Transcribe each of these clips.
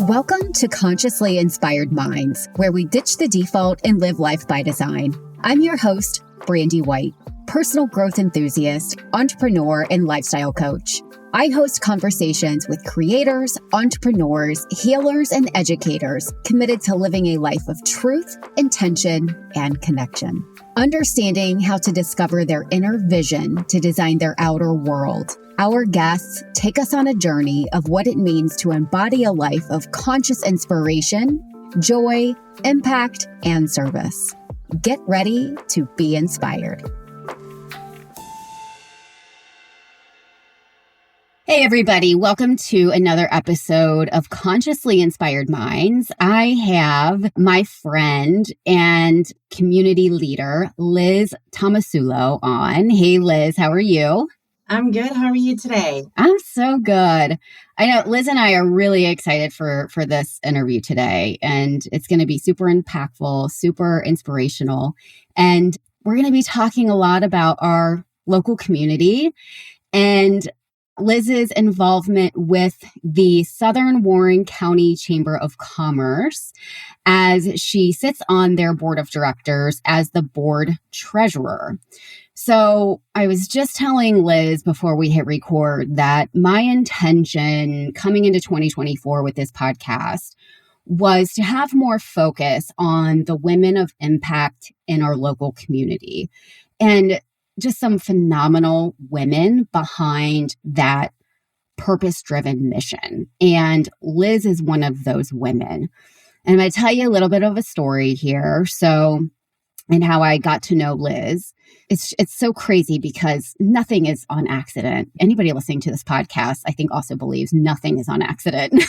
Welcome to Consciously Inspired Minds, where we ditch the default and live life by design. I'm your host, Brandy White, personal growth enthusiast, entrepreneur, and lifestyle coach. I host conversations with creators, entrepreneurs, healers, and educators committed to living a life of truth, intention, and connection. Understanding how to discover their inner vision to design their outer world. Our guests take us on a journey of what it means to embody a life of conscious inspiration, joy, impact, and service. Get ready to be inspired. Hey, everybody. Welcome to another episode of Consciously Inspired Minds. I have my friend and community leader, Liz Tomasulo, on. Hey, Liz, how are you? I'm good. How are you today? I'm so good. I know Liz and I are really excited for this interview today, and it's going to be super impactful, super inspirational. And we're going to be talking a lot about our local community and Liz's involvement with the Southern Warren County Chamber of Commerce as she sits on their board of directors as the board treasurer. So I was just telling Liz before we hit record that my intention coming into 2024 with this podcast was to have more focus on the women of impact in our local community and just some phenomenal women behind that purpose-driven mission. And Liz is one of those women. And I'm going to tell you a little bit of a story here. And how I got to know Liz. It's so crazy because nothing is on accident. Anybody listening to this podcast, I think, also believes nothing is on accident.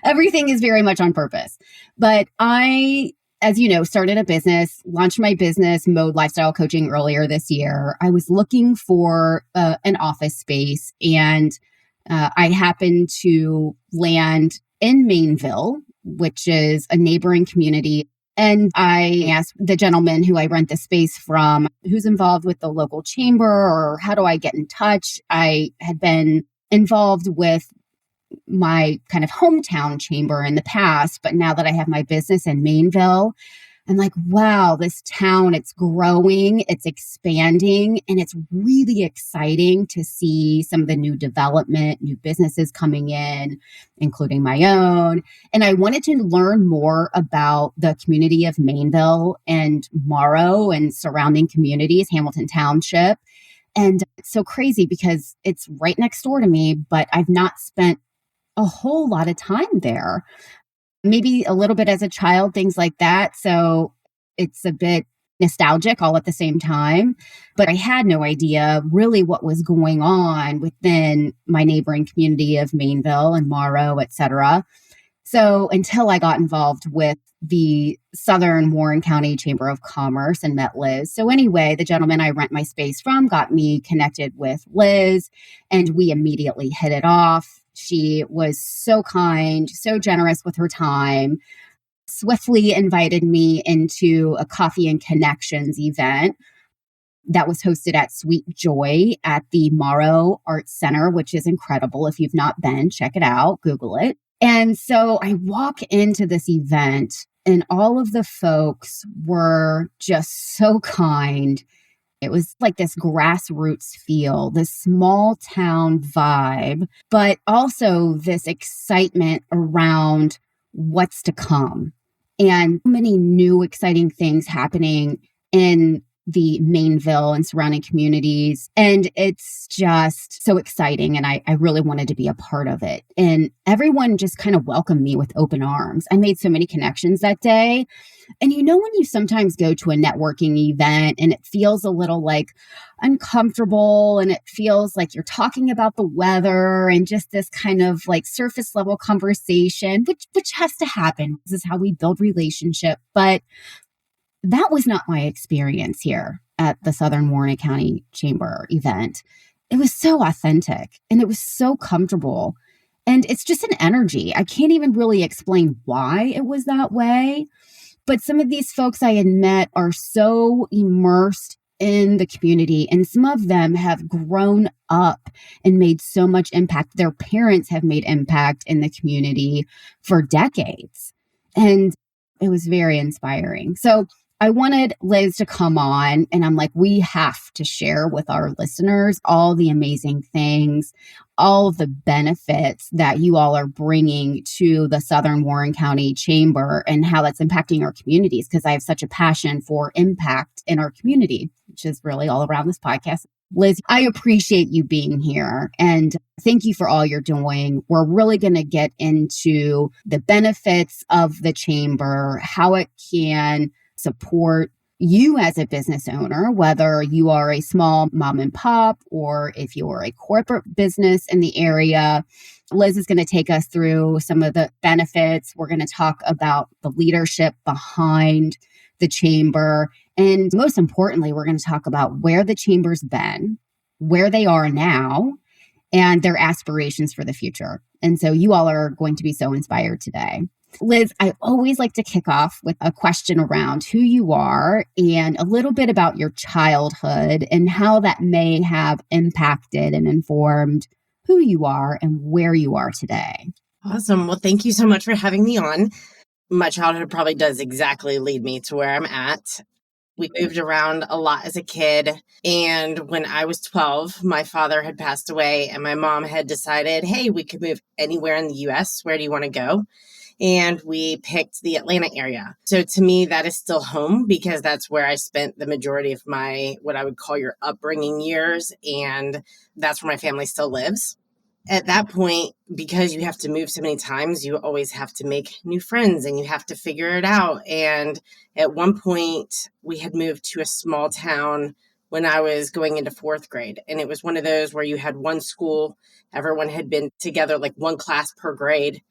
Everything is very much on purpose. But I, as you know, started a business, launched my business, Mode Lifestyle Coaching, earlier this year. I was looking for an office space, and I happened to land in Maineville, which is a neighboring community. And I asked the gentleman who I rent the space from, who's involved with the local chamber, or how do I get in touch? I had been involved with my kind of hometown chamber in the past, but now that I have my business in Maineville, I'm like, wow, this town, it's growing, it's expanding, and it's really exciting to see some of the new development, new businesses coming in, including my own. And I wanted to learn more about the community of Maineville and Morrow and surrounding communities, Hamilton Township. And it's so crazy because it's right next door to me, but I've not spent a whole lot of time there. Maybe a little bit as a child, things like that. So it's a bit nostalgic all at the same time. But I had no idea really what was going on within my neighboring community of Maineville and Morrow, et cetera. So until I got involved with the Southern Warren County Chamber of Commerce and met Liz. So anyway, the gentleman I rent my space from got me connected with Liz, and we immediately hit it off. She was so kind, so generous with her time, swiftly invited me into a Coffee and Connections event that was hosted at Sweet Joy at the Morrow Arts Center, which is incredible. If you've not been, check it out, Google it. And so I walk into this event, and all of the folks were just so kind. It was like this grassroots feel, this small town vibe, but also this excitement around what's to come and many new exciting things happening in the Maineville and surrounding communities. And it's just so exciting. And I really wanted to be a part of it. And everyone just kind of welcomed me with open arms. I made so many connections that day. And you know, when you sometimes go to a networking event and it feels a little like uncomfortable and it feels like you're talking about the weather and just this kind of like surface level conversation, which has to happen. This is how we build relationship. But that was not my experience here at the Southern Warren County Chamber event. It was so authentic and it was so comfortable. And it's just an energy. I can't even really explain why it was that way. But some of these folks I had met are so immersed in the community, and some of them have grown up and made so much impact. Their parents have made impact in the community for decades. And it was very inspiring. So I wanted Liz to come on, and I'm like, we have to share with our listeners all the amazing things, all of the benefits that you all are bringing to the Southern Warren County Chamber and how that's impacting our communities. Because I have such a passion for impact in our community, which is really all around this podcast. Liz, I appreciate you being here and thank you for all you're doing. We're really going to get into the benefits of the chamber, how it can support you as a business owner, whether you are a small mom and pop or if you're a corporate business in the area. Liz is going to take us through some of the benefits. We're going to talk about the leadership behind the chamber. And most importantly, we're going to talk about where the chamber's been, where they are now, and their aspirations for the future. And so you all are going to be so inspired today. Liz, I always like to kick off with a question around who you are and a little bit about your childhood and how that may have impacted and informed who you are and where you are today. Awesome. Well, thank you so much for having me on. My childhood probably does exactly lead me to where I'm at. We moved around a lot as a kid. And when I was 12, my father had passed away and my mom had decided, hey, we could move anywhere in the US. Where do you want to go? And we picked the Atlanta area. So to me, that is still home because that's where I spent the majority of my, what I would call your upbringing years. And that's where my family still lives. At that point, because you have to move so many times, you always have to make new friends and you have to figure it out. And at one point, we had moved to a small town when I was going into fourth grade. And it was one of those where you had one school, everyone had been together, like one class per grade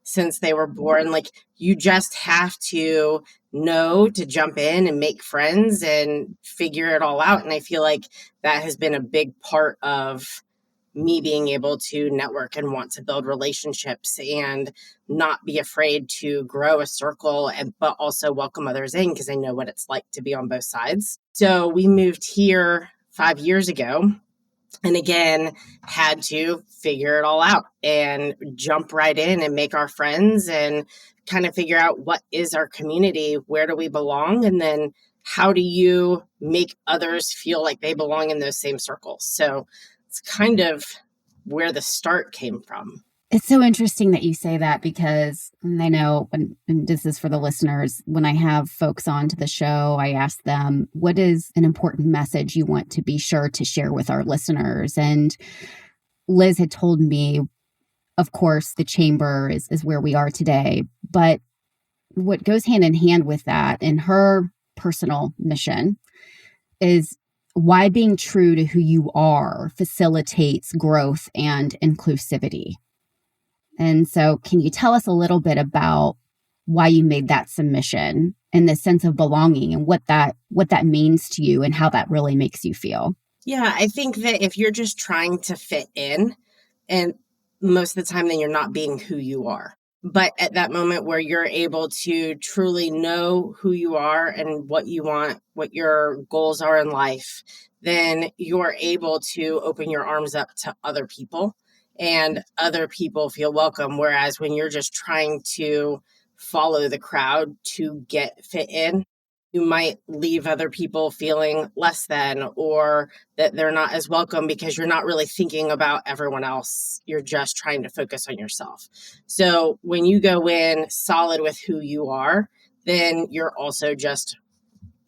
since they were born. Like you just have to know to jump in and make friends and figure it all out. And I feel like that has been a big part of me being able to network and want to build relationships and not be afraid to grow a circle but also welcome others in because I know what it's like to be on both sides. So we moved here 5 years ago and again had to figure it all out and jump right in and make our friends and kind of figure out what is our community, where do we belong, and then how do you make others feel like they belong in those same circles. So it's kind of where the start came from. It's so interesting that you say that because I know, and this is for the listeners, when I have folks on to the show, I ask them, what is an important message you want to be sure to share with our listeners? And Liz had told me, of course, the chamber is where we are today. But what goes hand in hand with that in her personal mission is why being true to who you are facilitates growth and inclusivity. And so can you tell us a little bit about why you made that submission and the sense of belonging and what that means to you and how that really makes you feel? Yeah, I think that if you're just trying to fit in, and most of the time, then you're not being who you are. But at that moment where you're able to truly know who you are and what you want, what your goals are in life, then you're able to open your arms up to other people and other people feel welcome. Whereas when you're just trying to follow the crowd to get fit in, you might leave other people feeling less than or that they're not as welcome because you're not really thinking about everyone else. You're just trying to focus on yourself. So when you go in solid with who you are, then you're also just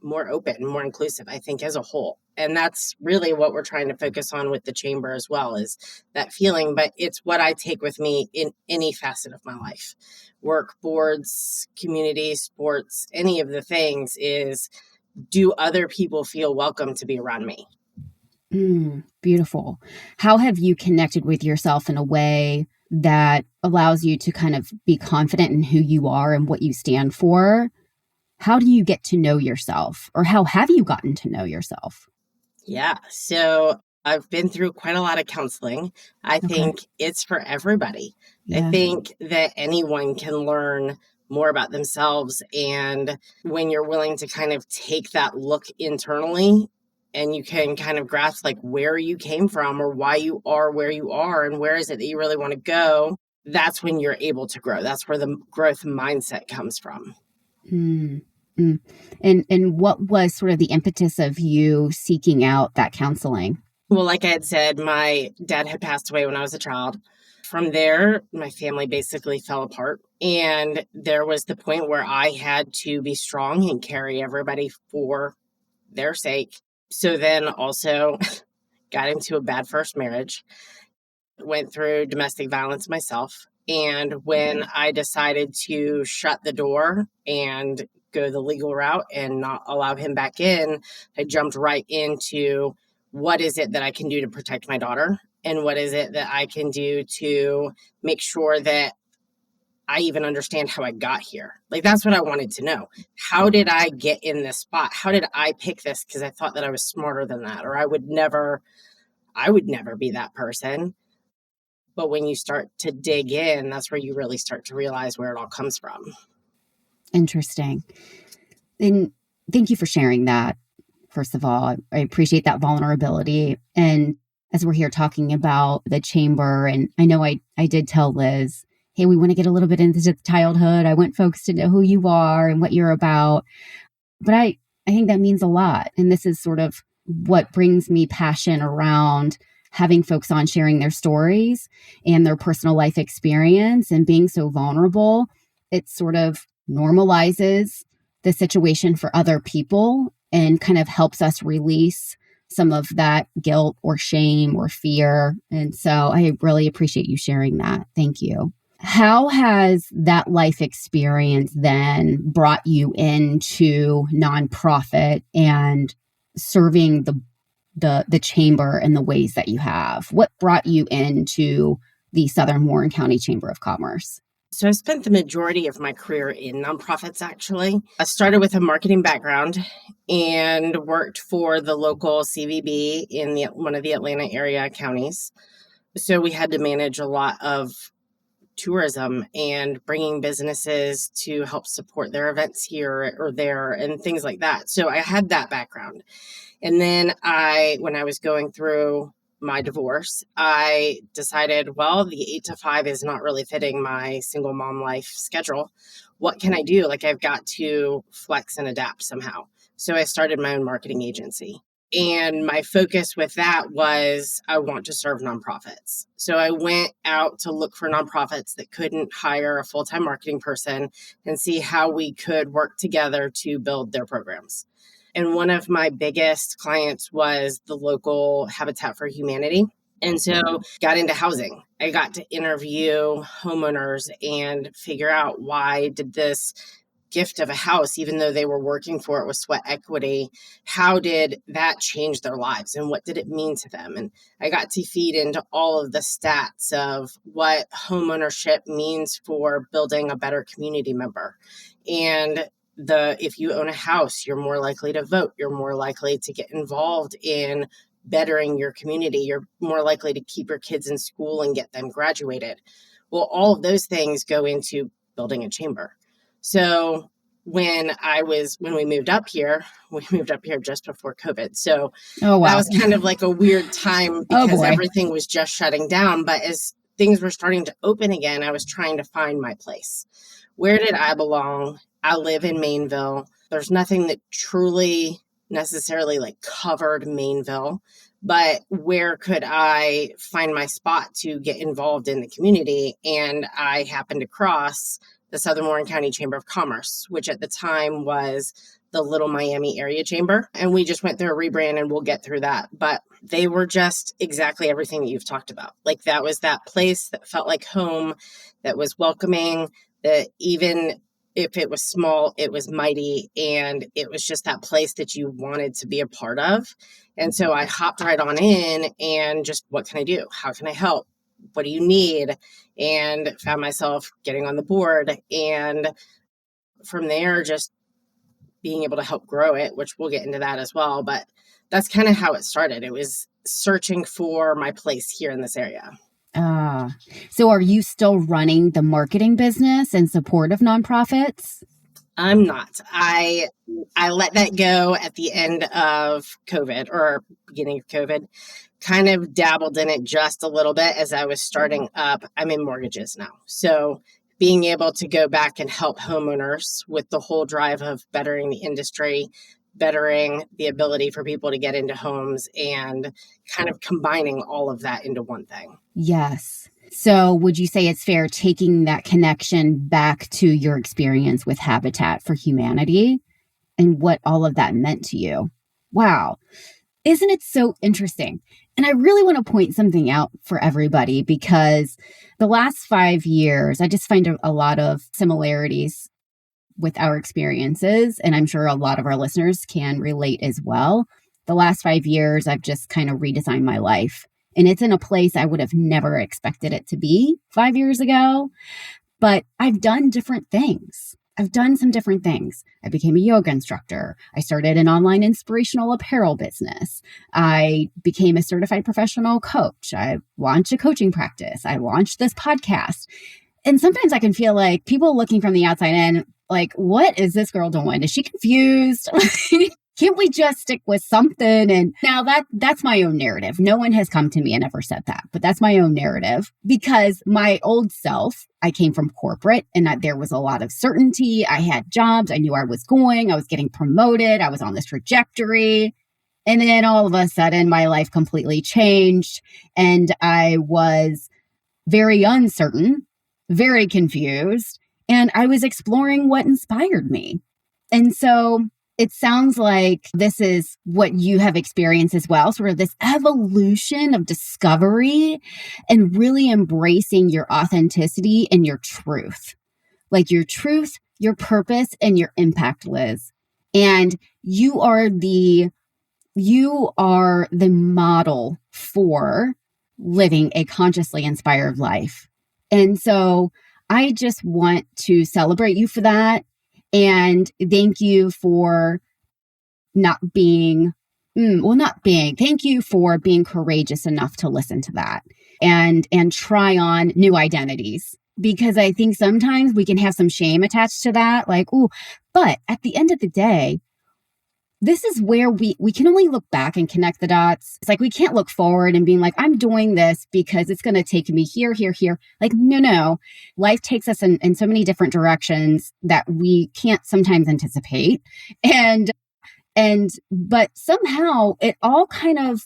more open, more inclusive, I think, as a whole. And that's really what we're trying to focus on with the chamber as well, is that feeling. But it's what I take with me in any facet of my life. Work, boards, community, sports, any of the things is, do other people feel welcome to be around me? Beautiful. How have you connected with yourself in a way that allows you to kind of be confident in who you are and what you stand for? How do you get to know yourself, or how have you gotten to know yourself? Yeah. So I've been through quite a lot of counseling. I Okay. think it's for everybody. I Yeah. think that anyone can learn more about themselves. And when you're willing to kind of take that look internally, and you can kind of grasp like where you came from or why you are where you are and where is it that you really want to go, that's when you're able to grow. That's where the growth mindset comes from. Mm, mm. And what was sort of the impetus of you seeking out that counseling? Well, like I had said, my dad had passed away when I was a child. From there, my family basically fell apart. And there was the point where I had to be strong and carry everybody for their sake. So then also got into a bad first marriage, went through domestic violence myself. And when I decided to shut the door and go the legal route and not allow him back in, I jumped right into what is it that I can do to protect my daughter? And what is it that I can do to make sure that I even understand how I got here? Like, that's what I wanted to know. How did I get in this spot? How did I pick this? Because I thought that I was smarter than that, or I would never be that person. But when you start to dig in, that's where you really start to realize where it all comes from. Interesting. And thank you for sharing that. First of all, I appreciate that vulnerability. And as we're here talking about the chamber, and I know I did tell Liz, hey, we want to get a little bit into childhood. I want folks to know who you are and what you're about. But I think that means a lot. And this is sort of what brings me passion around having folks on sharing their stories and their personal life experience and being so vulnerable. It sort of normalizes the situation for other people and kind of helps us release some of that guilt or shame or fear. And so I really appreciate you sharing that. Thank you. How has that life experience then brought you into nonprofit and serving the chamber in the ways that you have? What brought you into the Southern Warren County Chamber of Commerce? So I spent the majority of my career in nonprofits, actually. I started with a marketing background and worked for the local CVB in one of the Atlanta area counties. So we had to manage a lot of tourism and bringing businesses to help support their events here or there and things like that. So I had that background. And then when I was going through my divorce, I decided, well, the 8 to 5 is not really fitting my single mom life schedule. What can I do? Like, I've got to flex and adapt somehow. So I started my own marketing agency. And my focus with that was I want to serve nonprofits. So I went out to look for nonprofits that couldn't hire a full-time marketing person and see how we could work together to build their programs. And one of my biggest clients was the local Habitat for Humanity. And so got into housing. I got to interview homeowners and figure out why did this gift of a house, even though they were working for it with sweat equity, how did that change their lives and what did it mean to them? And I got to feed into all of the stats of what homeownership means for building a better community member. And if you own a house, you're more likely to vote. You're more likely to get involved in bettering your community. You're more likely to keep your kids in school and get them graduated. Well, all of those things go into building a chamber. So when we moved up here just before COVID. So Oh, wow. That was kind of like a weird time because everything was just shutting down. But as things were starting to open again, I was trying to find my place. Where did I belong? I live in Maineville. There's nothing that truly necessarily like covered Maineville, but where could I find my spot to get involved in the community? And I happened to cross the Southern Warren County Chamber of Commerce, which at the time was the Little Miami Area Chamber. And we just went through a rebrand and we'll get through that. But they were just exactly everything that you've talked about. Like, that was that place that felt like home, that was welcoming, that even if it was small, it was mighty. And it was just that place that you wanted to be a part of. And so I hopped right on in and just, what can I do? How can I help? What do you need? And found myself getting on the board. And from there, just being able to help grow it, which we'll get into that as well. But that's kind of how it started. It was searching for my place here in this area. So are you still running the marketing business in support of nonprofits? I'm not. I let that go at the end of COVID or beginning of COVID. Kind of dabbled in it just a little bit as I was starting up. I'm in mortgages now. So being able to go back and help homeowners with the whole drive of bettering the industry, bettering the ability for people to get into homes, and kind of combining all of that into one thing. Yes. So would you say it's fair taking that connection back to your experience with Habitat for Humanity and what all of that meant to you? Wow. Isn't it so interesting? And I really want to point something out for everybody because the last 5 years, I just find a lot of similarities with our experiences. And I'm sure a lot of our listeners can relate as well. The last 5 years, I've just kind of redesigned my life. And it's in a place I would have never expected it to be 5 years ago. But I've done different things. I've done some different things. I became a yoga instructor. I started an online inspirational apparel business. I became a certified professional coach. I launched a coaching practice. I launched this podcast. And sometimes I can feel like people looking from the outside in, like, what is this girl doing? Is she confused? Can't we just stick with something? And now that's my own narrative. No one has come to me and ever said that, but that's my own narrative because my old self, I came from corporate and there was a lot of certainty. I had jobs. I knew I was getting promoted. I was on this trajectory. And then all of a sudden my life completely changed and I was very uncertain, very confused, and I was exploring what inspired me. And so it sounds like this is what you have experienced as well, sort of this evolution of discovery and really embracing your authenticity and your truth, like your truth, your purpose, and your impact, Liz. And you are the model for living a consciously inspired life. And so I just want to celebrate you for that and thank you for thank you for being courageous enough to listen to that and try on new identities. Because I think sometimes we can have some shame attached to that, like, oh, but at the end of the day, this is where we can only look back and connect the dots. It's like we can't look forward and being like, I'm doing this because it's going to take me here, here, here. Like, no. Life takes us in so many different directions that we can't sometimes anticipate. But somehow it all kind of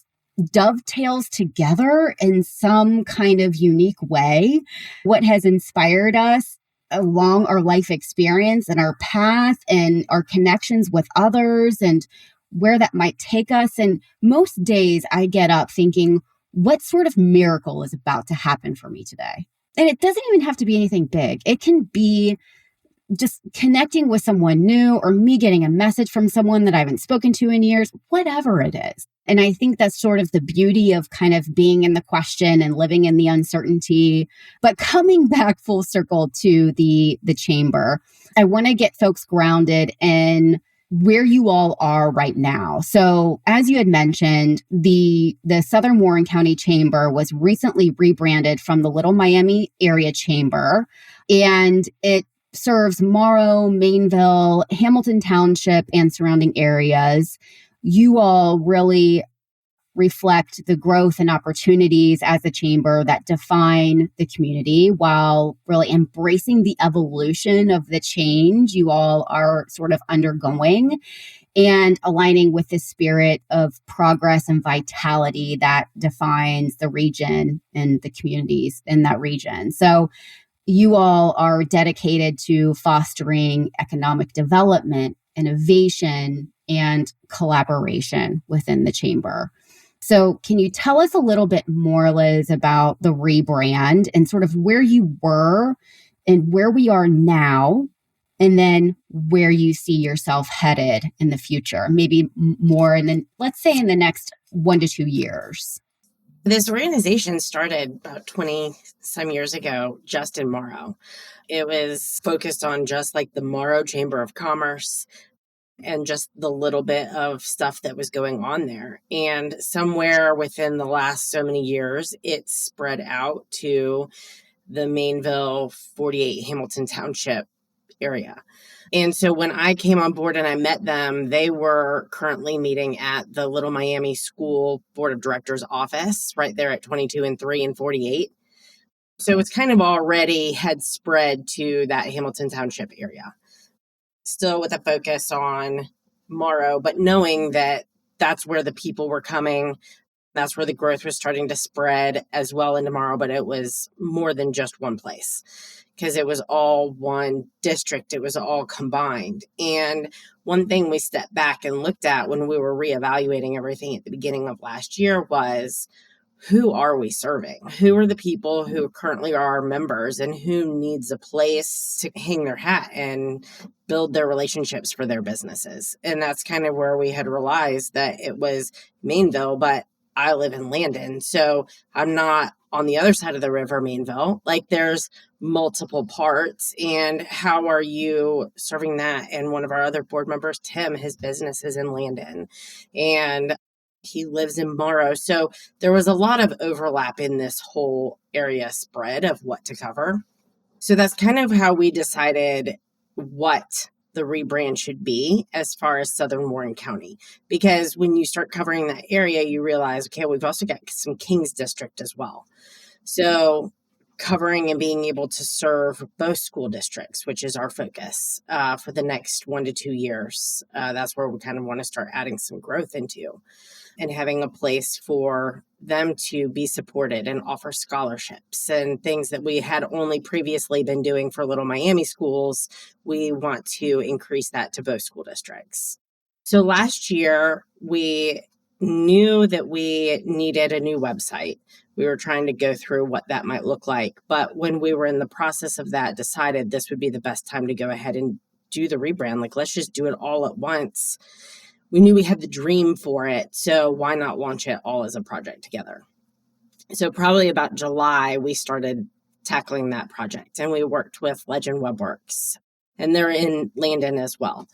dovetails together in some kind of unique way. What has inspired us along our life experience and our path and our connections with others and where that might take us. And most days I get up thinking, what sort of miracle is about to happen for me today? And it doesn't even have to be anything big. It can be just connecting with someone new or me getting a message from someone that I haven't spoken to in years, whatever it is. And I think that's sort of the beauty of kind of being in the question and living in the uncertainty. But coming back full circle to the chamber, I want to get folks grounded in where you all are right now. So as you had mentioned, the Southern Warren County Chamber was recently rebranded from the Little Miami Area Chamber, and it serves Morrow, Maineville, Hamilton Township, and surrounding areas. You all really reflect the growth and opportunities as a chamber that define the community while really embracing the evolution of the change you all are sort of undergoing and aligning with the spirit of progress and vitality that defines the region and the communities in that region. So you all are dedicated to fostering economic development, innovation, and collaboration within the chamber. So can you tell us a little bit more, Liz, about the rebrand and sort of where you were and where we are now, and then where you see yourself headed in the future, maybe more, and then let's say in the next 1 to 2 years? This organization started about 20 some years ago, just in Morrow. It was focused on just like the Morrow Chamber of Commerce and just the little bit of stuff that was going on there. And somewhere within the last so many years, it spread out to the Maineville 48 Hamilton Township area. And so when I came on board and I met them, they were currently meeting at the Little Miami School Board of Directors office right there at 22 and 3 and 48. So it's kind of already had spread to that Hamilton Township area, still with a focus on Morrow, but knowing that that's where the people were coming. That's where the growth was starting to spread as well into Morrow, but it was more than just one place because it was all one district. It was all combined. And one thing we stepped back and looked at when we were reevaluating everything at the beginning of last year was, who are we serving? Who are the people who currently are our members and who needs a place to hang their hat and build their relationships for their businesses? And that's kind of where we had realized that it was Maineville, but I live in Landon. So I'm not on the other side of the river, Maineville. Like there's multiple parts. And how are you serving that? And one of our other board members, Tim, his business is in Landon. And he lives in Morrow. So there was a lot of overlap in this whole area spread of what to cover. So that's kind of how we decided what the rebrand should be as far as Southern Warren County. Because when you start covering that area, you realize, okay, we've also got some Kings District as well. So covering and being able to serve both school districts, which is our focus for the next 1 to 2 years. That's where we kind of want to start adding some growth into, and having a place for them to be supported and offer scholarships and things that we had only previously been doing for Little Miami schools. We want to increase that to both school districts. So last year, we knew that we needed a new website. We were trying to go through what that might look like. But when we were in the process of that, decided this would be the best time to go ahead and do the rebrand. Like, let's just do it all at once. We knew we had the dream for it, so why not launch it all as a project together? So probably about July, we started tackling that project, and we worked with Legend Webworks, and they're in Landon as well.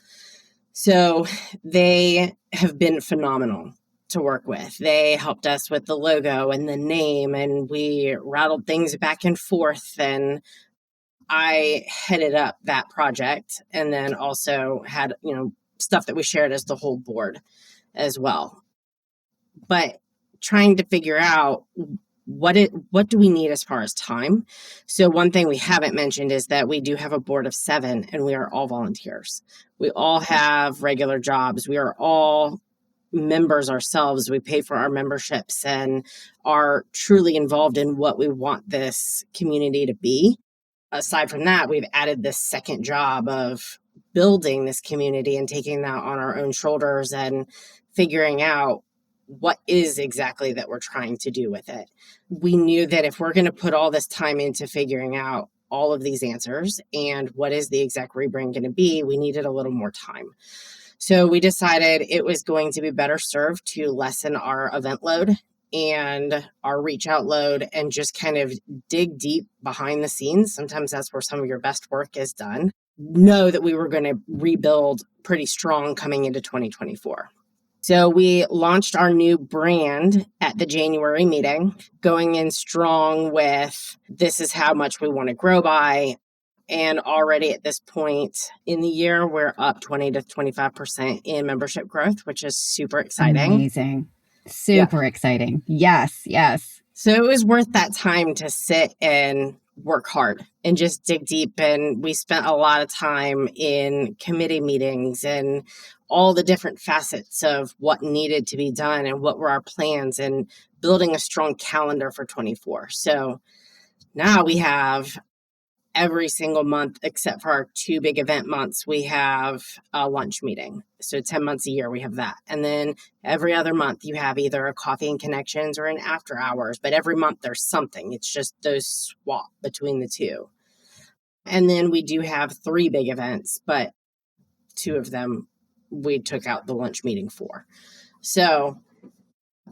So they have been phenomenal to work with. They helped us with the logo and the name, and we rattled things back and forth, and I headed up that project, and then also had, stuff that we shared as the whole board as well. But trying to figure out what do we need as far as time. So one thing we haven't mentioned is that we do have a board of 7, and we are all volunteers. We all have regular jobs. We are all members ourselves. We pay for our memberships and are truly involved in what we want this community to be. Aside from that, we've added this second job of building this community and taking that on our own shoulders and figuring out what is exactly that we're trying to do with it. We knew that if we're going to put all this time into figuring out all of these answers and what is the exact rebrand going to be, we needed a little more time. So we decided it was going to be better served to lessen our event load and our reach out load and just kind of dig deep behind the scenes. Sometimes that's where some of your best work is done. Know that we were going to rebuild pretty strong coming into 2024. So we launched our new brand at the January meeting, going in strong with this is how much we want to grow by. And already at this point in the year, we're up 20 to 25% in membership growth, which is super exciting. Amazing. Super exciting. Yes, yes. So it was worth that time to sit and work hard and just dig deep. And we spent a lot of time in committee meetings and all the different facets of what needed to be done and what were our plans and building a strong calendar for 24. So now we have every single month, except for our 2 big event months, we have a lunch meeting. So 10 months a year, we have that. And then every other month, you have either a coffee and connections or an after hours. But every month, there's something. It's just those swap between the two. And then we do have 3 big events, but 2 of them we took out the lunch meeting for. So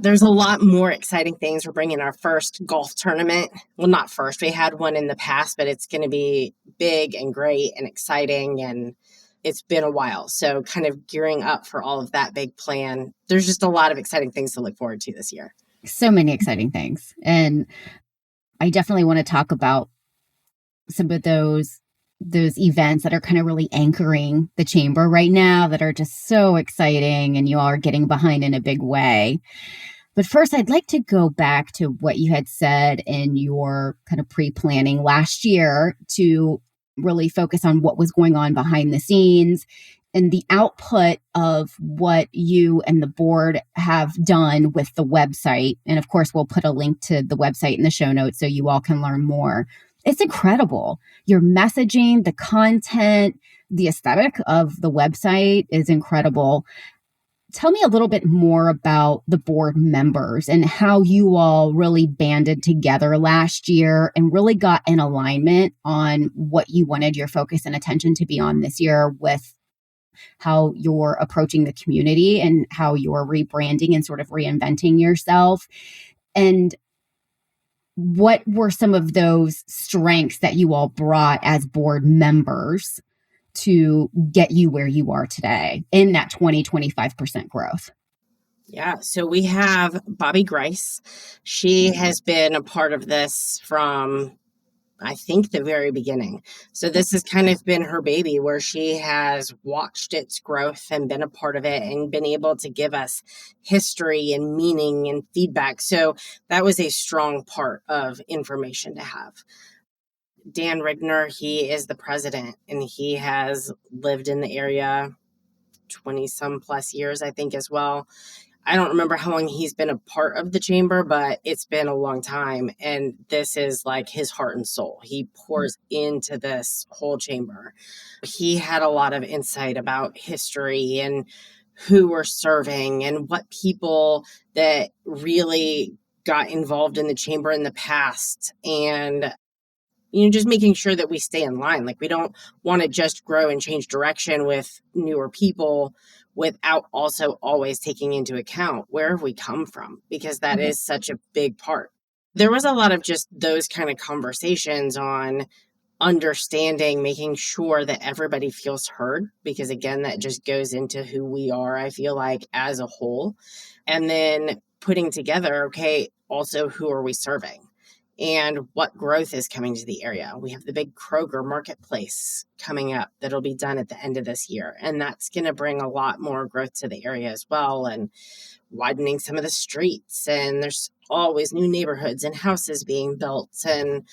there's a lot more exciting things. We're bringing our first golf tournament. Well, not first. We had one in the past, but it's going to be big and great and exciting. And it's been a while. So kind of gearing up for all of that big plan. There's just a lot of exciting things to look forward to this year. So many exciting things. And I definitely want to talk about some of those those events that are kind of really anchoring the chamber right now that are just so exciting and you all are getting behind in a big way. But first, I'd like to go back to what you had said in your kind of pre planning last year to really focus on what was going on behind the scenes and the output of what you and the board have done with the website. And of course, we'll put a link to the website in the show notes so you all can learn more. It's incredible. Your messaging, the content, the aesthetic of the website is incredible. Tell me a little bit more about the board members and how you all really banded together last year and really got in alignment on what you wanted your focus and attention to be on this year with how you're approaching the community and how you're rebranding and sort of reinventing yourself. And what were some of those strengths that you all brought as board members to get you where you are today in that 20-25% growth? Yeah, so we have Bobby Grice. She has been a part of this from, I think, the very beginning. So this has kind of been her baby, where she has watched its growth and been a part of it and been able to give us history and meaning and feedback. So that was a strong part of information to have. Dan Rigner, he is the president, and he has lived in the area 20 some plus years, I think, as well. I don't remember how long he's been a part of the chamber, but it's been a long time. And this is like his heart and soul. He pours into this whole chamber. He had a lot of insight about history and who we're serving and what people that really got involved in the chamber in the past. And just making sure that we stay in line. Like, we don't want to just grow and change direction with newer people without also always taking into account where have we come from, because that is such a big part. There was a lot of just those kind of conversations on understanding, making sure that everybody feels heard, because again, that just goes into who we are, I feel like, as a whole. And then putting together, okay, also who are we serving? And what growth is coming to the area. We have the big Kroger marketplace coming up that'll be done at the end of this year. And that's going to bring a lot more growth to the area as well, and widening some of the streets. And there's always new neighborhoods and houses being built. And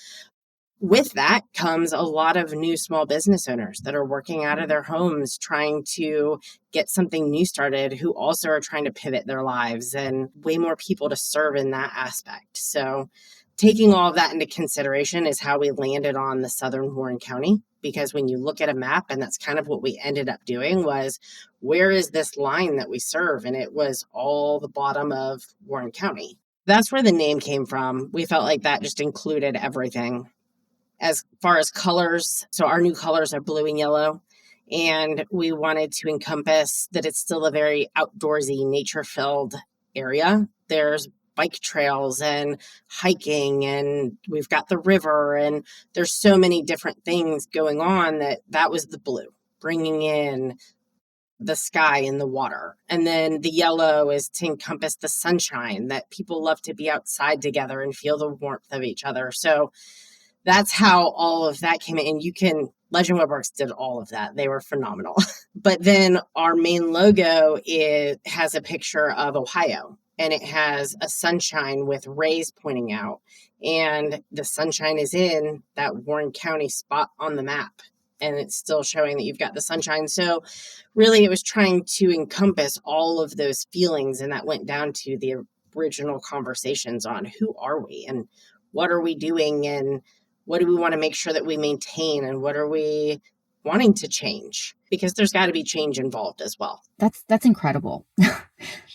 with that comes a lot of new small business owners that are working out of their homes, trying to get something new started, who also are trying to pivot their lives, and way more people to serve in that aspect. So taking all of that into consideration is how we landed on the Southern Warren County, because when you look at a map, and that's kind of what we ended up doing, was where is this line that we serve? And it was all the bottom of Warren County. That's where the name came from. We felt like that just included everything. As far as colors, so our new colors are blue and yellow, and we wanted to encompass that it's still a very outdoorsy, nature-filled area. There's bike trails and hiking, and we've got the river, and there's so many different things going on that was the blue, bringing in the sky and the water. And then the yellow is to encompass the sunshine, that people love to be outside together and feel the warmth of each other. So that's how all of that came in. And Legend Webworks did all of that. They were phenomenal. But then our main logo has a picture of Ohio, and it has a sunshine with rays pointing out. And the sunshine is in that Warren County spot on the map, and it's still showing that you've got the sunshine. So really, it was trying to encompass all of those feelings, and that went down to the original conversations on who are we and what are we doing, and what do we want to make sure that we maintain, and what are we wanting to change? Because there's got to be change involved as well. That's incredible.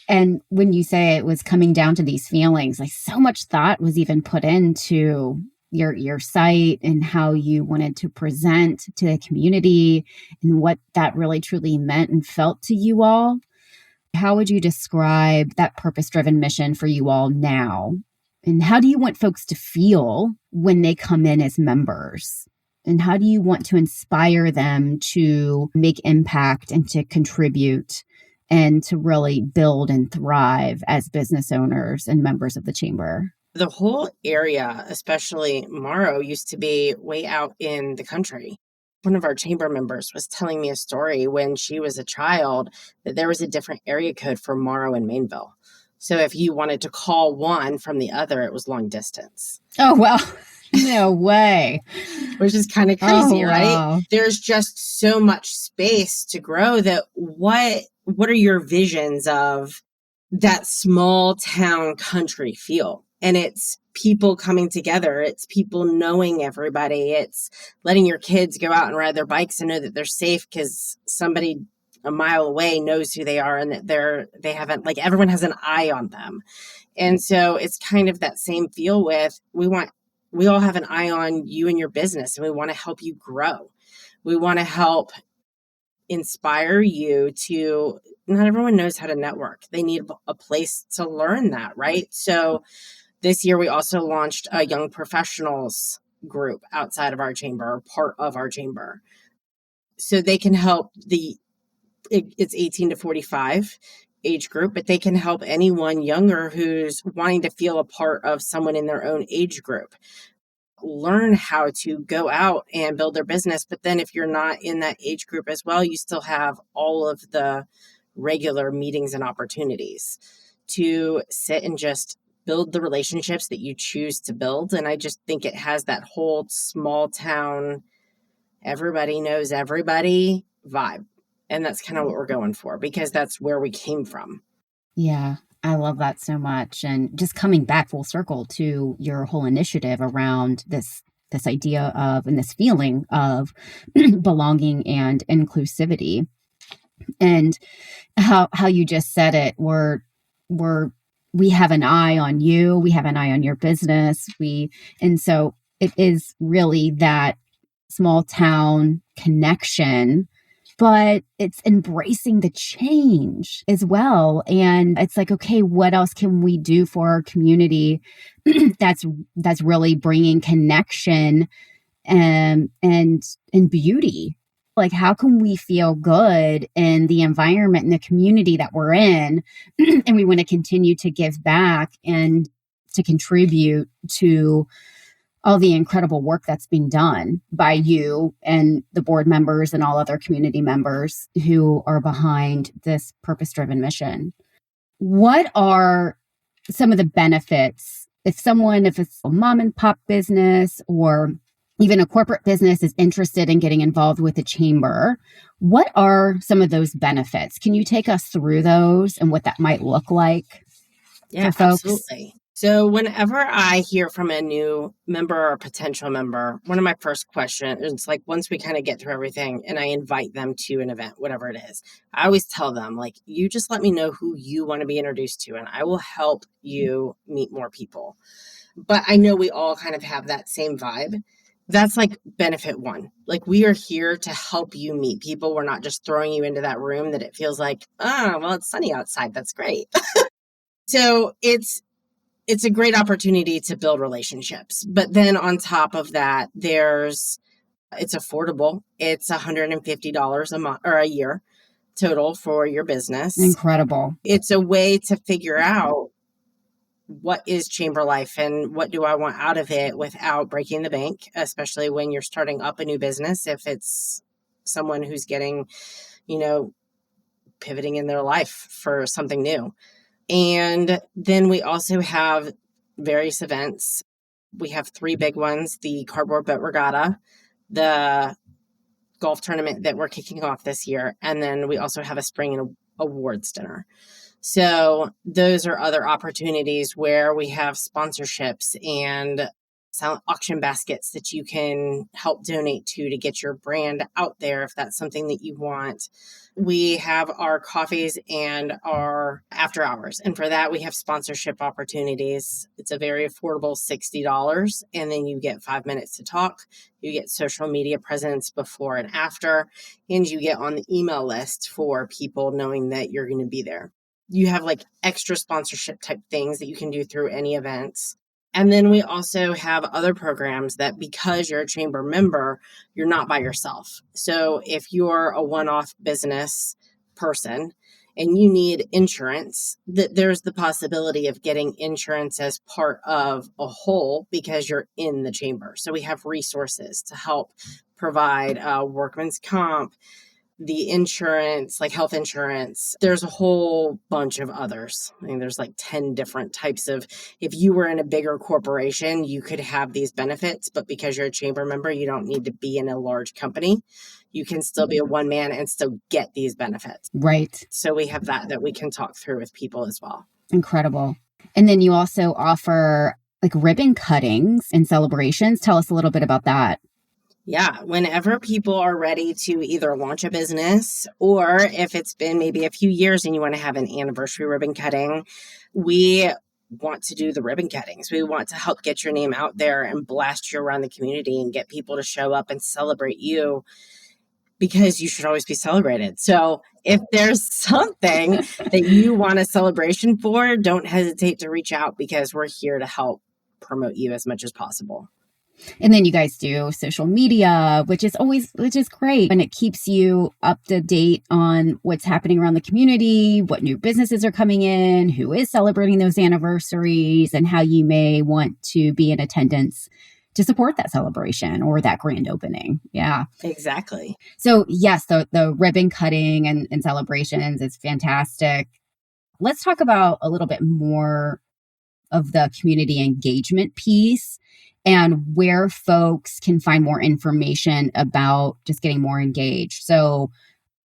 And when you say it was coming down to these feelings, like, so much thought was even put into your site and how you wanted to present to the community and what that really truly meant and felt to you all. How would you describe that purpose-driven mission for you all now? And how do you want folks to feel when they come in as members? And how do you want to inspire them to make impact and to contribute and to really build and thrive as business owners and members of the chamber? The whole area, especially Morrow, used to be way out in the country. One of our chamber members was telling me a story when she was a child that there was a different area code for Morrow and Maineville. So if you wanted to call one from the other, it was long distance. Oh, well, no way. Which is kind of crazy, Oh, right? wow. There's just so much space to grow that what are your visions of that small town country feel? And it's people coming together. It's people knowing everybody. It's letting your kids go out and ride their bikes and know that they're safe because somebody a mile away knows who they are and that they haven't, like, everyone has an eye on them. And so it's kind of that same feel with we all have an eye on you and your business, and we want to help you grow. We want to help inspire you to, not everyone knows how to network. They need a place to learn that, right? So this year we also launched a young professionals group outside of our chamber, part of our chamber. So they can help it's 18 to 45 age group, but they can help anyone younger who's wanting to feel a part of someone in their own age group learn how to go out and build their business. But then if you're not in that age group as well, you still have all of the regular meetings and opportunities to sit and just build the relationships that you choose to build. And I just think it has that whole small town, everybody knows everybody vibe. And that's kind of what we're going for, because that's where we came from. Yeah, I love that so much. And just coming back full circle to your whole initiative around this idea of and this feeling of belonging and inclusivity, and how you just said it, we have an eye on you, we have an eye on your business, and so it is really that small town connection, but it's embracing the change as well. And it's like, okay, what else can we do for our community that's really bringing connection and beauty? Like, how can we feel good in the environment and the community that we're in? And we want to continue to give back and to contribute to all the incredible work that's being done by you and the board members and all other community members who are behind this purpose-driven mission. What are some of the benefits if it's a mom and pop business or even a corporate business is interested in getting involved with the chamber? What are some of those benefits? Can you take us through those and what that might look like for folks? Absolutely. So whenever I hear from a new member or a potential member, one of my first questions is like, once we kind of get through everything and I invite them to an event, whatever it is, I always tell them, like, you just let me know who you want to be introduced to, and I will help you meet more people. But I know we all kind of have that same vibe. That's like benefit one. Like, we are here to help you meet people. We're not just throwing you into that room that it feels like, well, it's sunny outside. That's great. So it's a great opportunity to build relationships. But then on top of that, it's affordable. It's $150 a month or a year total for your business. Incredible. It's a way to figure out what is chamber life and what do I want out of it without breaking the bank, especially when you're starting up a new business. If it's someone who's getting, pivoting in their life for something new. And then we also have various events. We have 3 big ones: the Cardboard Boat Regatta, the golf tournament that we're kicking off this year, and then we also have a spring awards dinner. So those are other opportunities where we have sponsorships and auction baskets that you can help donate to get your brand out there if that's something that you want. We have our coffees and our after hours. And for that, we have sponsorship opportunities. It's a very affordable $60. And then you get 5 minutes to talk. You get social media presence before and after. And you get on the email list for people knowing that you're going to be there. You have like extra sponsorship type things that you can do through any events. And then we also have other programs that, because you're a chamber member, you're not by yourself. So if you're a one-off business person and you need insurance, that there's the possibility of getting insurance as part of a whole because you're in the chamber. So we have resources to help provide workman's comp, the insurance, like health insurance. There's a whole bunch of others. I mean, there's like 10 different types of, if you were in a bigger corporation, you could have these benefits, but because you're a chamber member, you don't need to be in a large company. You can still be a one man and still get these benefits. Right. So we have that we can talk through with people as well. Incredible. And then you also offer like ribbon cuttings and celebrations. Tell us a little bit about that. Yeah, whenever people are ready to either launch a business or if it's been maybe a few years and you want to have an anniversary ribbon cutting, we want to do the ribbon cuttings. We want to help get your name out there and blast you around the community and get people to show up and celebrate you because you should always be celebrated. So if there's something that you want a celebration for, don't hesitate to reach out because we're here to help promote you as much as possible. And then you guys do social media, which is great. And it keeps you up to date on what's happening around the community, what new businesses are coming in, who is celebrating those anniversaries, and how you may want to be in attendance to support that celebration or that grand opening. Yeah. Exactly. So yes, the ribbon cutting and celebrations is fantastic. Let's talk about a little bit more of the community engagement piece and where folks can find more information about just getting more engaged. So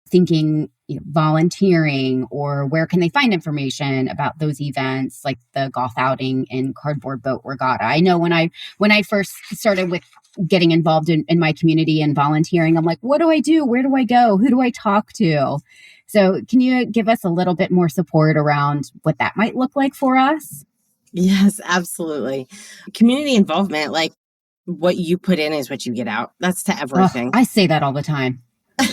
thinking volunteering, or where can they find information about those events like the golf outing and cardboard boat regatta. I know when I first started with getting involved in my community and volunteering, I'm like, what do I do? Where do I go? Who do I talk to? So can you give us a little bit more support around what that might look like for us? Yes, absolutely. Community involvement, like what you put in is what you get out. That's to everything. I say that all the time.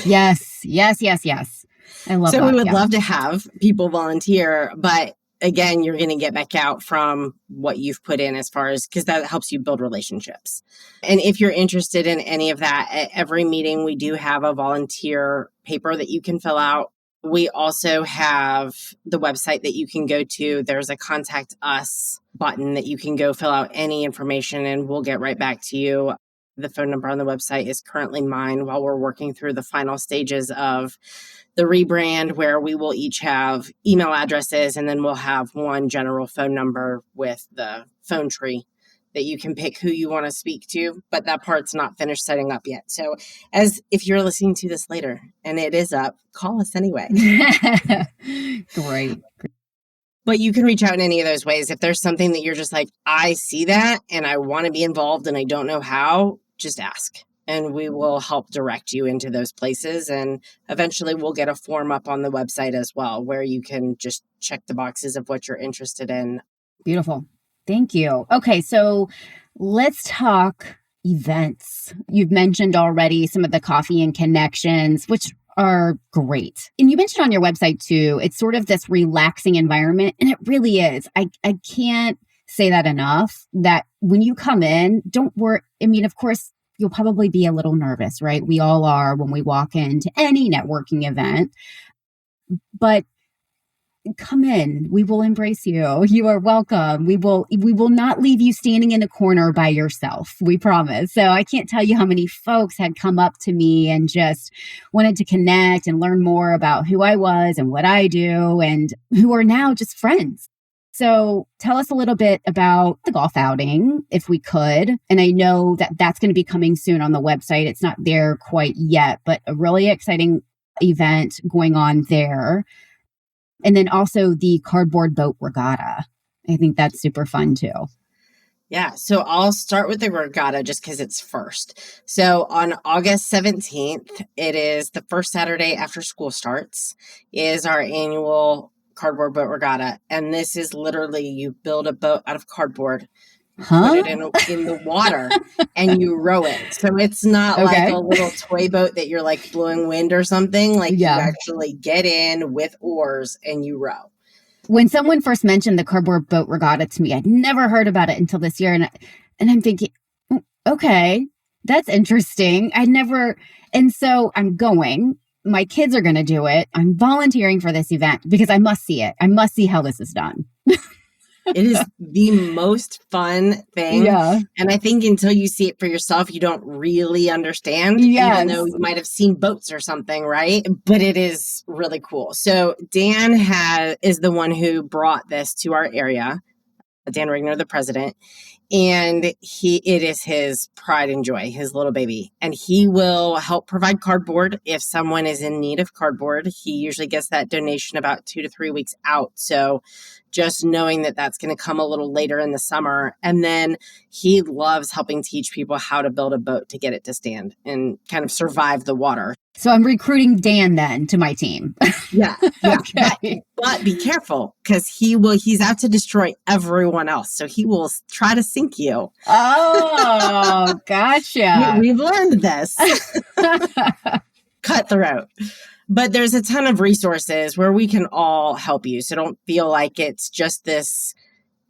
Yes, yes, yes, yes. I love that. So we would love to have people volunteer, but again, you're going to get back out from what you've put in as far as, because that helps you build relationships. And if you're interested in any of that, at every meeting, we do have a volunteer paper that you can fill out. We also have the website that you can go to. There's a contact us button that you can go fill out any information and we'll get right back to you. The phone number on the website is currently mine while we're working through the final stages of the rebrand, where we will each have email addresses and then we'll have one general phone number with the phone tree that you can pick who you want to speak to, but that part's not finished setting up yet. So if you're listening to this later and it is up, call us anyway. Great. But you can reach out in any of those ways. If there's something that you're just like, I see that and I want to be involved and I don't know how, just ask. And we will help direct you into those places. And eventually we'll get a form up on the website as well, where you can just check the boxes of what you're interested in. Beautiful. Thank you. Okay, so let's talk events. You've mentioned already some of the coffee and connections, which are great. And you mentioned on your website too, it's sort of this relaxing environment, and it really is. I can't say that enough, that when you come in, don't worry. I mean, of course, you'll probably be a little nervous, right? We all are when we walk into any networking event, but come in. We will embrace you. You are welcome. We will not leave you standing in a corner by yourself. We promise. So I can't tell you how many folks had come up to me and just wanted to connect and learn more about who I was and what I do, and who are now just friends. So tell us a little bit about the golf outing, if we could. And I know that that's going to be coming soon on the website. It's not there quite yet, but a really exciting event going on there. And then also the cardboard boat regatta. I think that's super fun too. Yeah, so I'll start with the regatta just because it's first. So on August 17th, it is the first Saturday after school starts, is our annual cardboard boat regatta. And this is literally, you build a boat out of cardboard, put it in the water, and you row it. So it's not like a little toy boat that you're like blowing wind or something. Like you actually get in with oars and you row. When someone first mentioned the cardboard boat regatta to me, I'd never heard about it until this year. And I'm thinking, okay, that's interesting. And so I'm going. my kids are going to do it. I'm volunteering for this event because I must see it. I must see how this is done. It is the most fun thing. Yeah. And I think until you see it for yourself, you don't really understand, even though Yes. you might have seen boats or something, right? But it is really cool. So Dan is the one who brought this to our area, Dan Rigner, the president. And it is his pride and joy, his little baby. And he will help provide cardboard if someone is in need of cardboard. He usually gets that donation about 2 to 3 weeks out. So just knowing that that's going to come a little later in the summer. And then he loves helping teach people how to build a boat to get it to stand and kind of survive the water. So I'm recruiting Dan then to my team. Yeah. Okay. But be careful because he's out to destroy everyone else. So he will try to sink you. Oh, gotcha. We've learned this. Cutthroat. But there's a ton of resources where we can all help you. So don't feel like it's just this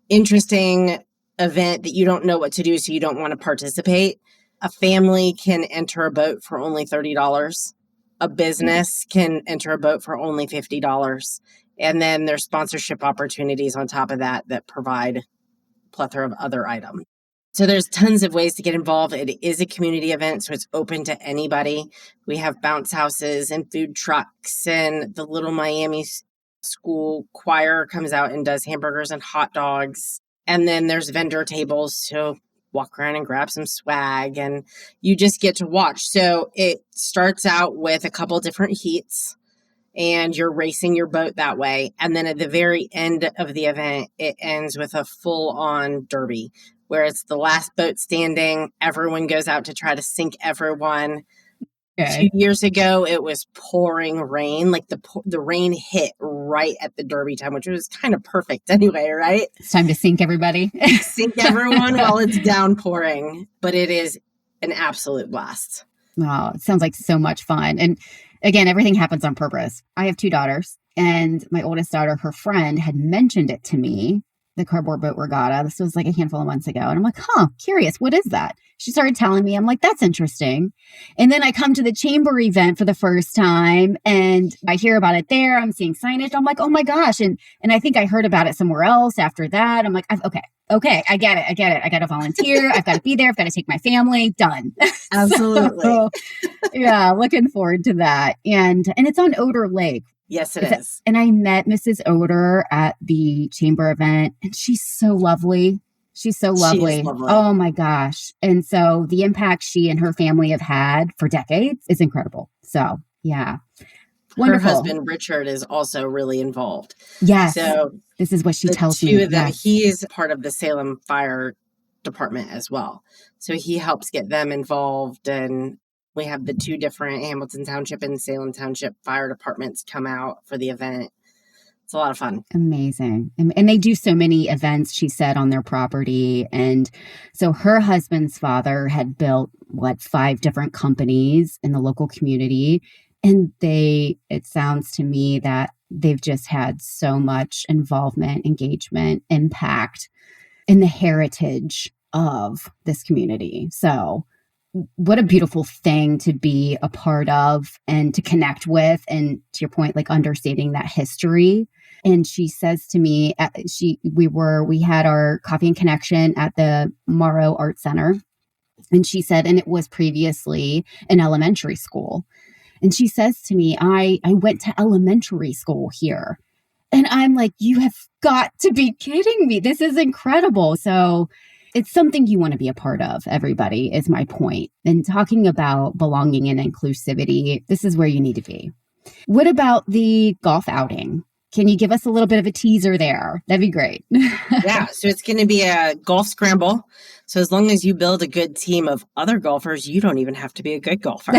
interesting event that you don't know what to do, so you don't want to participate. A family can enter a boat for only $30. A business can enter a boat for only $50. And then there's sponsorship opportunities on top of that provide a plethora of other items. So there's tons of ways to get involved. It is a community event, so it's open to anybody. We have bounce houses and food trucks, and the Little Miami School choir comes out and does hamburgers and hot dogs. And then there's vendor tables, so walk around and grab some swag, and you just get to watch. So it starts out with a couple different heats, and you're racing your boat that way. And then at the very end of the event, it ends with a full-on derby, where it's the last boat standing. Everyone goes out to try to sink everyone. Okay. 2 years ago, it was pouring rain. Like the rain hit right at the derby time, which was kind of perfect anyway, right? It's time to sink everybody. Sink everyone while it's downpouring. But it is an absolute blast. Oh, it sounds like so much fun. And again, everything happens on purpose. I have 2 daughters, and my oldest daughter, her friend, had mentioned it to me, the cardboard boat regatta. This was like a handful of months ago. And I'm like, curious, what is that? She started telling me, I'm like, that's interesting. And then I come to the chamber event for the first time, and I hear about it there. I'm seeing signage. I'm like, oh my gosh. And I think I heard about it somewhere else after that. I'm like, okay, I get it. I got to volunteer. I've got to be there. I've got to take my family. Done. Absolutely. So, yeah, looking forward to that. And it's on Oder Lake. Yes, it is. And I met Mrs. Oder at the chamber event, and she's so lovely. She's so lovely. She is lovely. Oh my gosh. And so the impact she and her family have had for decades is incredible. So, yeah. Wonderful. Her husband, Richard, is also really involved. Yes. So this is what she tells me. Two of them, yes. He is part of the Salem Fire Department as well. So he helps get them involved. And we have the 2 different Hamilton Township and Salem Township fire departments come out for the event. It's a lot of fun. Amazing. And they do so many events, she said, on their property. And so her husband's father had built, 5 different companies in the local community. And it sounds to me that they've just had so much involvement, engagement, impact in the heritage of this community. So what a beautiful thing to be a part of and to connect with. And to your point, like understanding that history. And she says to me, we had our coffee and connection at the Morrow Art Center. And she said, and it was previously an elementary school. And she says to me, I went to elementary school here. And I'm like, you have got to be kidding me. This is incredible. So it's something you want to be a part of, everybody, is my point. And talking about belonging and inclusivity, this is where you need to be. What about the golf outing? Can you give us a little bit of a teaser there? That'd be great. Yeah, so it's going to be a golf scramble. So as long as you build a good team of other golfers, you don't even have to be a good golfer.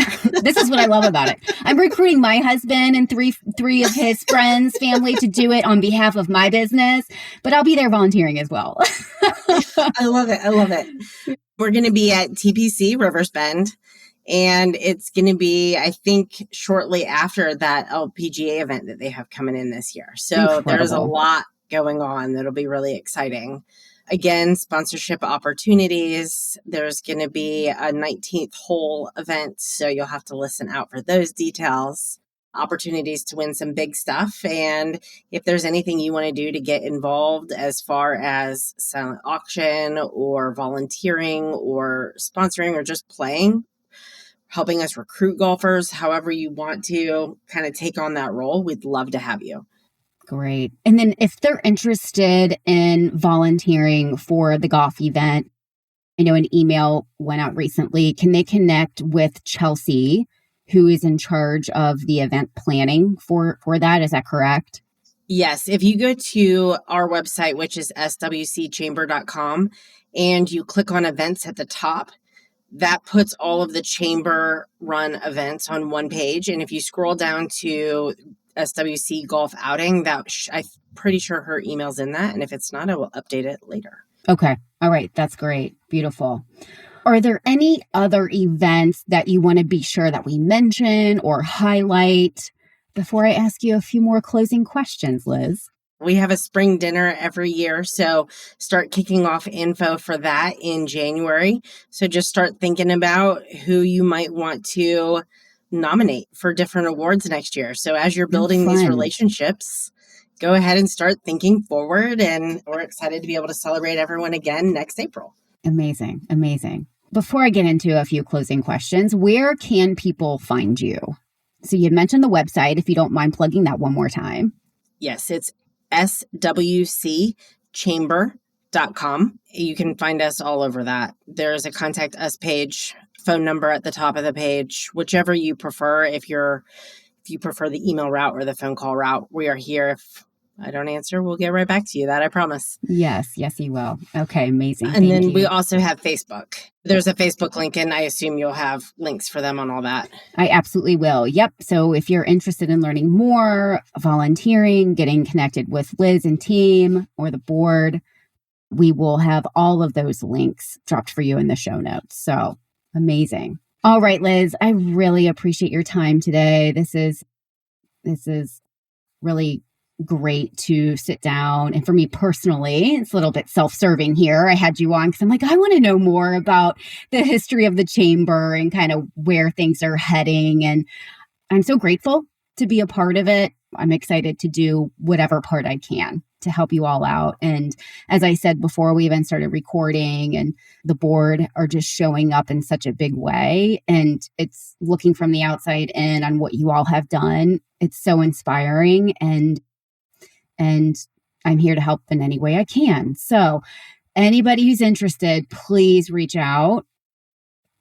This is what I love about it. I'm recruiting my husband and three of his friends, family to do it on behalf of my business, but I'll be there volunteering as well. I love it. We're going to be at TPC Rivers Bend. And it's going to be, I think, shortly after that LPGA event that they have coming in this year. So Incredible. There's a lot going on that'll be really exciting. Again, sponsorship opportunities. There's going to be a 19th hole event. So you'll have to listen out for those details. opportunities to win some big stuff. And if there's anything you want to do to get involved as far as silent auction or volunteering or sponsoring or just playing, helping us recruit golfers, however you want to kind of take on that role, we'd love to have you. Great. And then if they're interested in volunteering for the golf event, I know an email went out recently. Can they connect with Chelsea, who is in charge of the event planning for that? Is that correct? Yes. If you go to our website, which is swcchamber.com, and you click on events at the top, that puts all of the chamber run events on one page. And if you scroll down to SWC Golf Outing, I'm pretty sure her email's in that. And if it's not, I will update it later. Okay. All right. That's great. Beautiful. Are there any other events that you want to be sure that we mention or highlight before I ask you a few more closing questions, Liz? We have a spring dinner every year, so start kicking off info for that in January. So just start thinking about who you might want to nominate for different awards next year. So as you're building these relationships, go ahead and start thinking forward, and we're excited to be able to celebrate everyone again next April. Amazing. Amazing. Before I get into a few closing questions, where can people find you? So you mentioned the website, if you don't mind plugging that one more time. Yes, it's swcchamber.com. You can find us all over that. There's a contact us page, phone number at the top of the page, whichever you prefer. If you prefer the email route or the phone call route, we are here. If I don't answer, we'll get right back to you. That I promise. Yes, you will. Okay, amazing. And then we also have Facebook. There's a Facebook link, and I assume you'll have links for them on all that. I absolutely will. Yep. So if you're interested in learning more, volunteering, getting connected with Liz and team or the board, we will have all of those links dropped for you in the show notes. So amazing. All right, Liz, I really appreciate your time today. This is really great to sit down. And for me personally, it's a little bit self-serving here. I had you on because I'm like, I want to know more about the history of the chamber and kind of where things are heading. And I'm so grateful to be a part of it. I'm excited to do whatever part I can to help you all out. And as I said before we even started recording, and the board are just showing up in such a big way. And it's looking from the outside in on what you all have done. It's so inspiring. And I'm here to help in any way I can. So anybody who's interested, please reach out.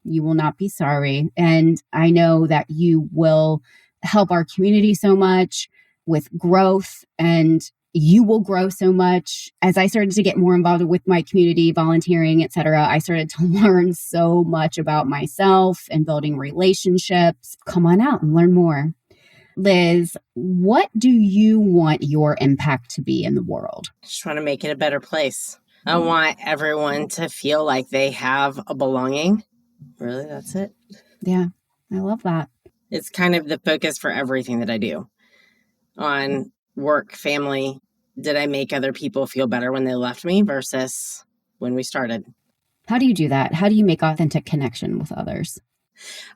You will not be sorry. And I know that you will help our community so much with growth, and you will grow so much. As I started to get more involved with my community, volunteering, etc., I started to learn so much about myself and building relationships. Come on out and learn more. Liz, what do you want your impact to be in the world? I just want to make it a better place. I want everyone to feel like they have a belonging. Really, that's it. Yeah, I love that. It's kind of the focus for everything that I do. On work, family, did I make other people feel better when they left me versus when we started? How do you do that? How do you make authentic connection with others?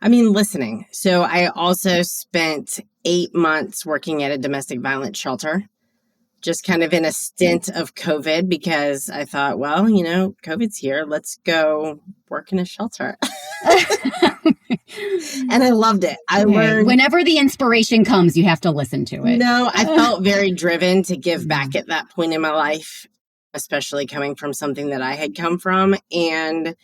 I mean, listening. So I also spent 8 months working at a domestic violence shelter, just kind of in a stint of COVID, because I thought, well, COVID's here. Let's go work in a shelter. And I loved it. I learned. Whenever the inspiration comes, you have to listen to it. No, I felt very driven to give back at that point in my life, especially coming from something that I had come from. And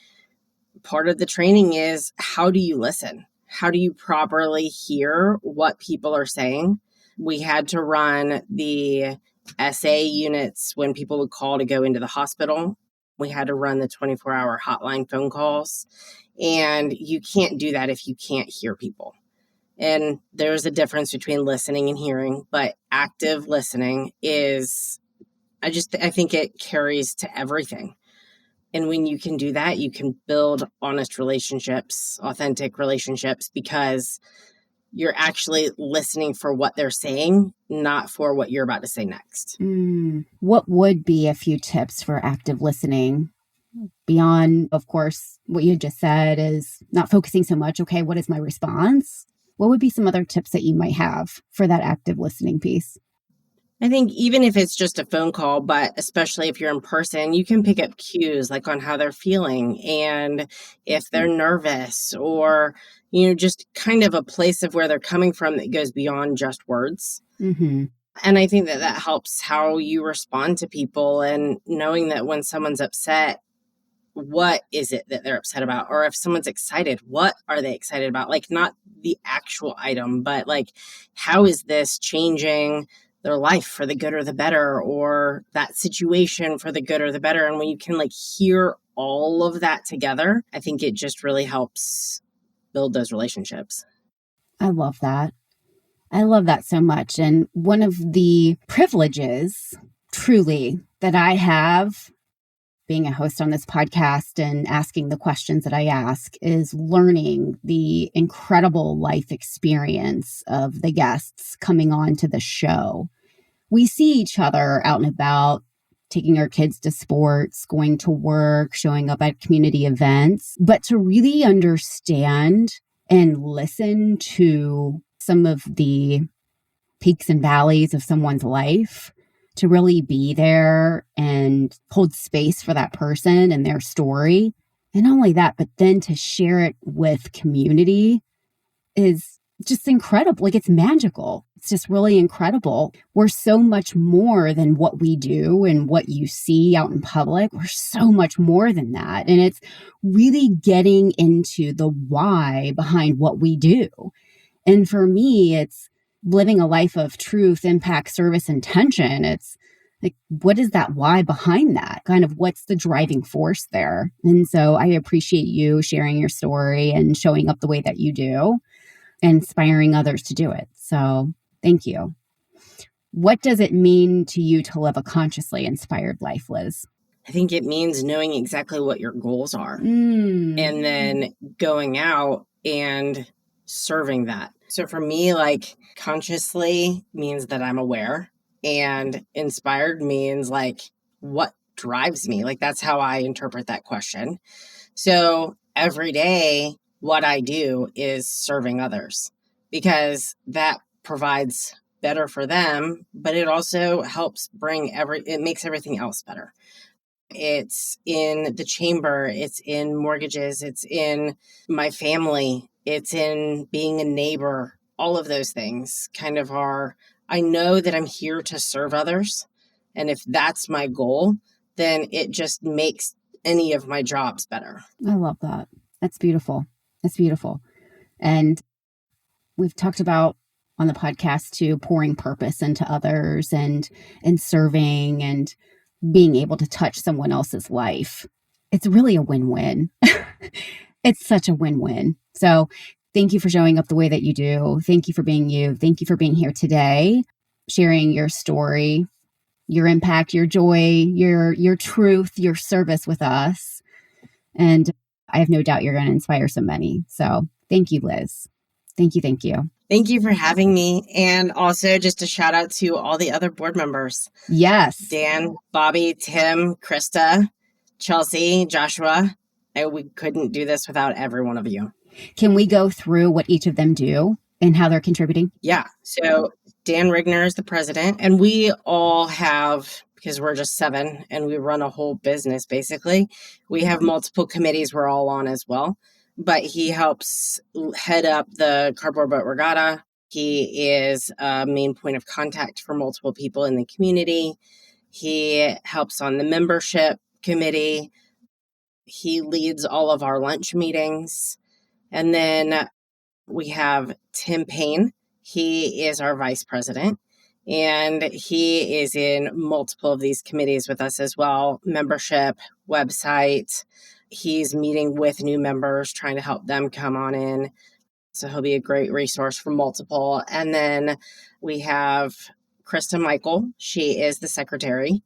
part of the training is, how do you listen? How do you properly hear what people are saying? We had to run the SA units when people would call to go into the hospital. We had to run the 24-hour hotline phone calls. And you can't do that if you can't hear people. And there's a difference between listening and hearing, but active listening is, I think it carries to everything. And when you can do that, you can build honest relationships, authentic relationships, because you're actually listening for what they're saying, not for what you're about to say next. What would be a few tips for active listening? Beyond, of course, what you just said is not focusing so much, okay, what is my response? what would be some other tips that you might have for that active listening piece? I think even if it's just a phone call, but especially if you're in person, you can pick up cues like on how they're feeling and if they're nervous or, just kind of a place of where they're coming from that goes beyond just words. Mm-hmm. And I think that helps how you respond to people and knowing that when someone's upset, what is it that they're upset about? Or if someone's excited, what are they excited about? Like not the actual item, but like how is this changing their life for the good or the better, or that situation for the good or the better? And when you can like hear all of that together, I think it just really helps build those relationships. I love that. I love that so much. And one of the privileges, truly, that I have being a host on this podcast and asking the questions that I ask is learning the incredible life experience of the guests coming on to the show. We see each other out and about, taking our kids to sports, going to work, showing up at community events, but to really understand and listen to some of the peaks and valleys of someone's life, to really be there and hold space for that person and their story. And not only that, but then to share it with community is just incredible. Like it's magical. It's just really incredible. We're so much more than what we do and what you see out in public. We're so much more than that. And it's really getting into the why behind what we do. And for me, it's living a life of truth, impact, service, intention. It's like, what is that why behind that? Kind of what's the driving force there? And so I appreciate you sharing your story and showing up the way that you do, inspiring others to do it. So thank you. What does it mean to you to live a consciously inspired life, Liz? I think it means knowing exactly what your goals are and then going out and serving that. So for me, like consciously means that I'm aware, and inspired means like what drives me. Like that's how I interpret that question. So every day, what I do is serving others because that provides better for them, but it also helps it makes everything else better. It's in the chamber, it's in mortgages, it's in my family, it's in being a neighbor. All of those things kind of are, I know that I'm here to serve others. And if that's my goal, then it just makes any of my jobs better. I love that. That's beautiful. That's beautiful. And we've talked about on the podcast too, pouring purpose into others and serving and being able to touch someone else's life. It's really a win-win. It's such a win-win. So thank you for showing up the way that you do. Thank you for being you. Thank you for being here today, sharing your story, your impact, your joy, your truth, your service with us. And I have no doubt you're going to inspire so many. So thank you, Liz. Thank you. Thank you. Thank you for having me. And also just a shout out to all the other board members. Yes. Dan, Bobby, Tim, Krista, Chelsea, Joshua. We couldn't do this without every one of you. Can we go through what each of them do and how they're contributing? Yeah. So Dan Rigner is the president, and we all have, because we're just 7 and we run a whole business basically, we have multiple committees we're all on as well. But he helps head up the Cardboard Boat Regatta. He is a main point of contact for multiple people in the community. He helps on the membership committee. He leads all of our lunch meetings. And then we have Tim Payne. He is our vice president, and he is in multiple of these committees with us as well. Membership, website. He's meeting with new members, trying to help them come on in. So he'll be a great resource for multiple. And then we have Krista Michael. She is the secretary,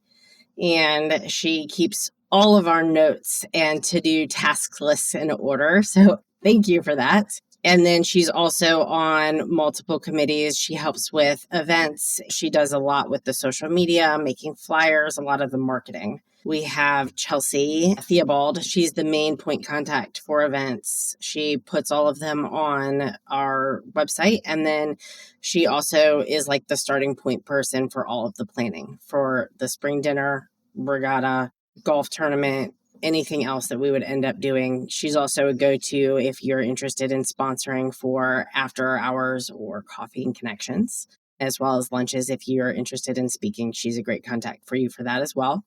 and she keeps all of our notes and to-do task lists in order. So thank you for that. And then she's also on multiple committees. She helps with events. She does a lot with the social media, making flyers, a lot of the marketing. We have Chelsea Theobald. She's the main point contact for events. She puts all of them on our website. And then she also is like the starting point person for all of the planning for the spring dinner, regatta, golf tournament, anything else that we would end up doing. She's also a go-to if you're interested in sponsoring for after hours or coffee and connections, as well as lunches. If you're interested in speaking, she's a great contact for you for that as well.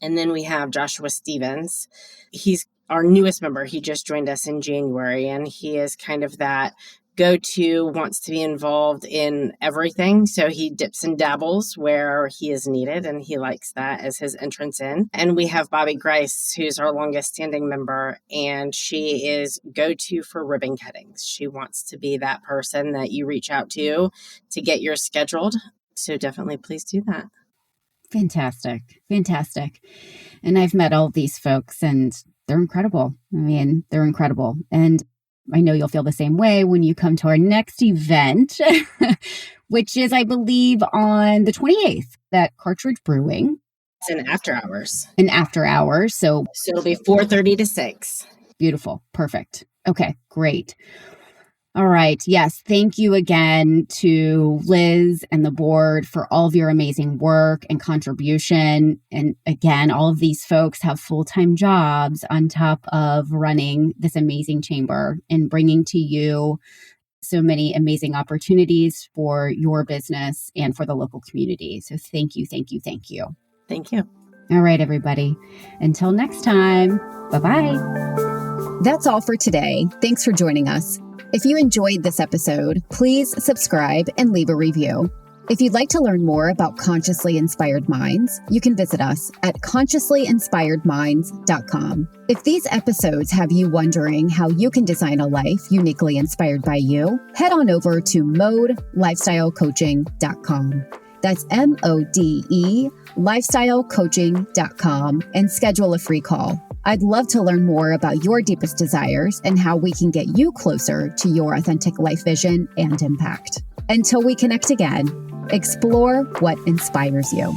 And then we have Joshua Stevens. He's our newest member. He just joined us in January, and he is kind of that go-to, wants to be involved in everything. So he dips and dabbles where he is needed, and he likes that as his entrance in. And we have Bobby Grice, who's our longest standing member, and she is go-to for ribbon cuttings. She wants to be that person that you reach out to get yours scheduled. So definitely please do that. Fantastic. Fantastic. And I've met all of these folks and they're incredible. I mean, they're incredible. And I know you'll feel the same way when you come to our next event, which is, I believe, on the 28th at Cartridge Brewing. It's an after hours. An after hours. So it'll be 4:30 to 6. Beautiful. Perfect. Okay, great. All right. Yes. Thank you again to Liz and the board for all of your amazing work and contribution. And again, all of these folks have full-time jobs on top of running this amazing chamber and bringing to you so many amazing opportunities for your business and for the local community. So thank you, thank you, thank you. Thank you. All right, everybody. Until next time. Bye-bye. That's all for today. Thanks for joining us. If you enjoyed this episode, please subscribe and leave a review. If you'd like to learn more about Consciously Inspired Minds, you can visit us at consciouslyinspiredminds.com. If these episodes have you wondering how you can design a life uniquely inspired by you, head on over to modelifestylecoaching.com. That's MODE lifestylecoaching.com and schedule a free call. I'd love to learn more about your deepest desires and how we can get you closer to your authentic life vision and impact. Until we connect again, explore what inspires you.